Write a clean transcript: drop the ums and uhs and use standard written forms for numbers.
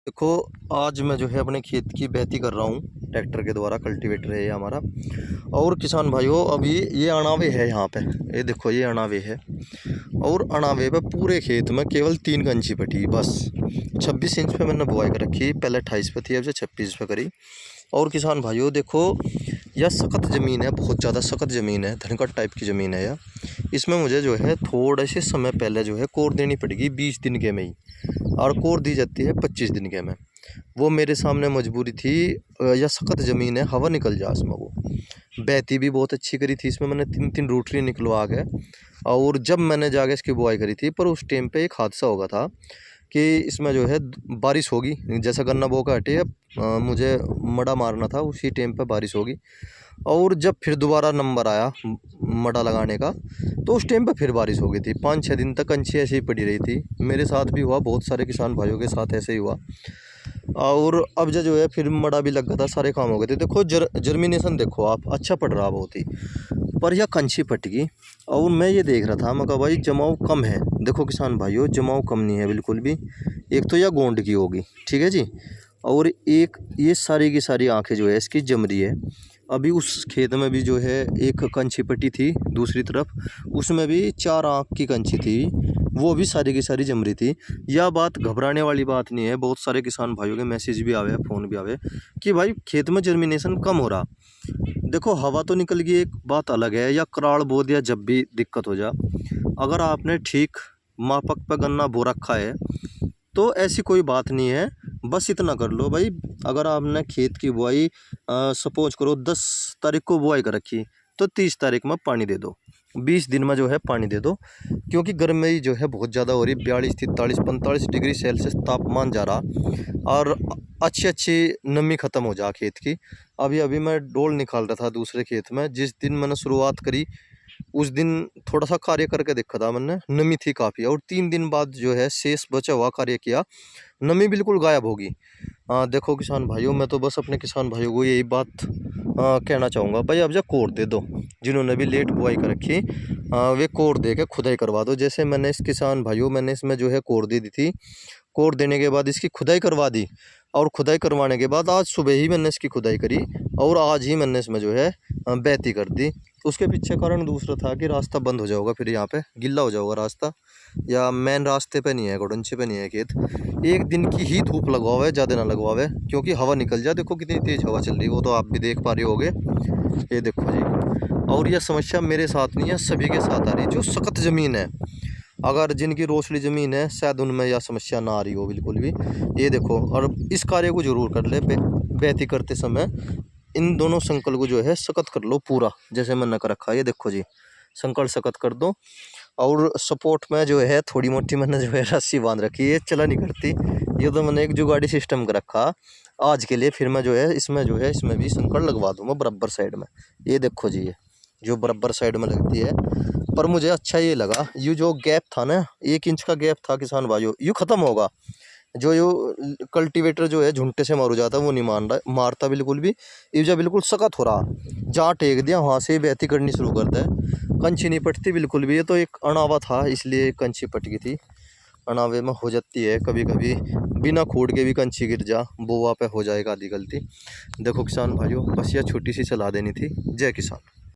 देखो, आज मैं जो है अपने खेत की बहती कर रहा हूँ ट्रैक्टर के द्वारा। कल्टीवेटर है ये हमारा। और किसान भाइयों, अभी ये अणावे है यहाँ पे। ये देखो, ये अणावे है। और अणावे पे पूरे खेत में केवल 3 कंची पटी बस। 26 इंच पे मैंने बुआई कर रखी, पहले 28 पे थी, अब से 26 पे करी। और किसान भाइयों देखो, यह सख्त ज़मीन है, बहुत ज़्यादा सख्त ज़मीन है, धनकट टाइप की ज़मीन है यह। इसमें मुझे जो है थोड़े से समय पहले जो है कोर देनी पड़ेगी 20 दिन के में ही, और कोर दी जाती है 25 दिन के में। वो मेरे सामने मजबूरी थी। यह सख्त ज़मीन है, हवा निकल जा इसमें। वो बहती भी बहुत अच्छी करी थी, इसमें मैंने 3-3 रूटरी निकलवा के। और जब मैंने जाके इसकी बुआई करी थी, पर उस टाइम पे एक हादसा होगा था कि इसमें जो है बारिश होगी। जैसा गन्ना बो का हटे, मुझे मड़ा मारना था, उसी टाइम पे बारिश होगी। और जब फिर दोबारा नंबर आया मड़ा लगाने का, तो उस टाइम पे फिर बारिश हो गई थी। 5-6 दिन तक कंची ऐसे ही पड़ी रही थी। मेरे साथ भी हुआ, बहुत सारे किसान भाइयों के साथ ऐसे ही हुआ। और अब जो है फिर मड़ा भी लग गया था, सारे काम हो गए थे। देखो जर्मिनेशन देखो आप, अच्छा पड़ रहा बहुत ही। पर यह कंची पट गई। और मैं ये देख रहा था, मैं कहा भाई जमाव कम है। देखो किसान भाइयों, जमाव कम नहीं है बिल्कुल भी। एक तो यह गोंड की होगी, ठीक है जी। और एक ये सारी की सारी आंखें जो है इसकी जम रही है। अभी उस खेत में भी जो है एक कंची पट्टी थी दूसरी तरफ, उसमें भी 4 आंख की कंची थी, वो भी सारी की सारी जम रही थी। यह बात घबराने वाली बात नहीं है। बहुत सारे किसान भाइयों के मैसेज भी आवे, फ़ोन भी आवे कि भाई खेत में जर्मिनेशन कम हो रहा। देखो, हवा तो निकल गई, एक बात अलग है, या कराल बो दिया जब भी दिक्कत हो जा। अगर आपने ठीक मापक पे गन्ना बो रखा है तो ऐसी कोई बात नहीं है। बस इतना कर लो भाई, अगर आपने खेत की बुआई सपोज करो 10 तारीख को बुआई कर रखी, तो 30 तारीख में पानी दे दो, 20 दिन में जो है पानी दे दो। क्योंकि गर्मी जो है बहुत ज़्यादा हो रही, 42, 43, 45 डिग्री सेल्सियस तापमान जा रहा। और अच्छी अच्छी नमी ख़त्म हो जा खेत की। अभी अभी मैं डोल निकाल रहा था दूसरे खेत में, जिस दिन मैंने शुरुआत करी उस दिन थोड़ा सा कार्य करके देखा था मैंने, नमी थी काफ़ी। और 3 दिन बाद जो है शेष बचा हुआ कार्य किया, नमी बिल्कुल गायब होगी। देखो किसान भाइयों, मैं तो बस अपने किसान भाइयों को यही बात कहना चाहूँगा, भाई अब जा कोर दे दो। जिन्होंने भी लेट बुआई कर रखी, वे कोर दे के खुदाई करवा दो। जैसे मैंने इस किसान भाइयों, मैंने इसमें जो है कोर दे दी थी। कोर देने के बाद इसकी खुदाई करवा दी। और खुदाई करवाने के बाद आज सुबह ही मैंने इसकी खुदाई करी, और आज ही मैंने इसमें जो है बैती कर दी। उसके पीछे कारण दूसरा था कि रास्ता बंद हो जाएगा, फिर यहाँ पे गिल्ला हो जाएगा रास्ता, या मेन रास्ते पे नहीं है, गोडंचे पे नहीं है खेत। एक दिन की ही धूप लगवावे, ज़्यादा ना लगवावे, क्योंकि हवा निकल जाए। देखो कितनी तेज़ हवा चल रही है, वो तो आप भी देख पा रहे होगे। ये देखो जी। और यह समस्या मेरे साथ नहीं है, सभी के साथ आ रही है जो सख्त ज़मीन है। अगर जिनकी रोसली ज़मीन है, शायद उनमें यह समस्या ना आ रही हो बिल्कुल भी। ये देखो, और इस कार्य को जरूर कर ले बेहती करते समय। इन दोनों संकल को जो है सख्त कर लो पूरा, जैसे मैंने कर रखा है। ये देखो जी, संकल सख्त कर दो। और सपोर्ट में जो है थोड़ी मोटी मैंने जो है रस्सी बांध रखी है, ये चला नहीं करती। ये तो मैंने एक जुगाड़ी सिस्टम कर रखा आज के लिए। फिर मैं जो है इसमें भी संकल लगवा दूंगा बराबर साइड में। ये देखो जी, ये जो बराबर साइड में लगती है। पर मुझे अच्छा ये लगा, ये जो गैप था ना, 1 इंच का गैप था किसान भाइयों, ये खत्म होगा। जो ये कल्टीवेटर जो है झुंटे से मारू जाता, वो नहीं मारता बिल्कुल भी। ईजा बिल्कुल सख्त हो रहा, जहाँ टेक दिया वहाँ से बेहती करनी शुरू कर दे। कंची नहीं पटती बिल्कुल भी। ये तो एक अनावा था, इसलिए कंची पट गई थी। अनावे में हो जाती है कभी कभी, बिना खोद के भी कंची गिर जा, बोवा पे हो जाएगा आधी गलती। देखो किसान भाइयों, बस यह छोटी सी सलाह देनी थी। जय किसान।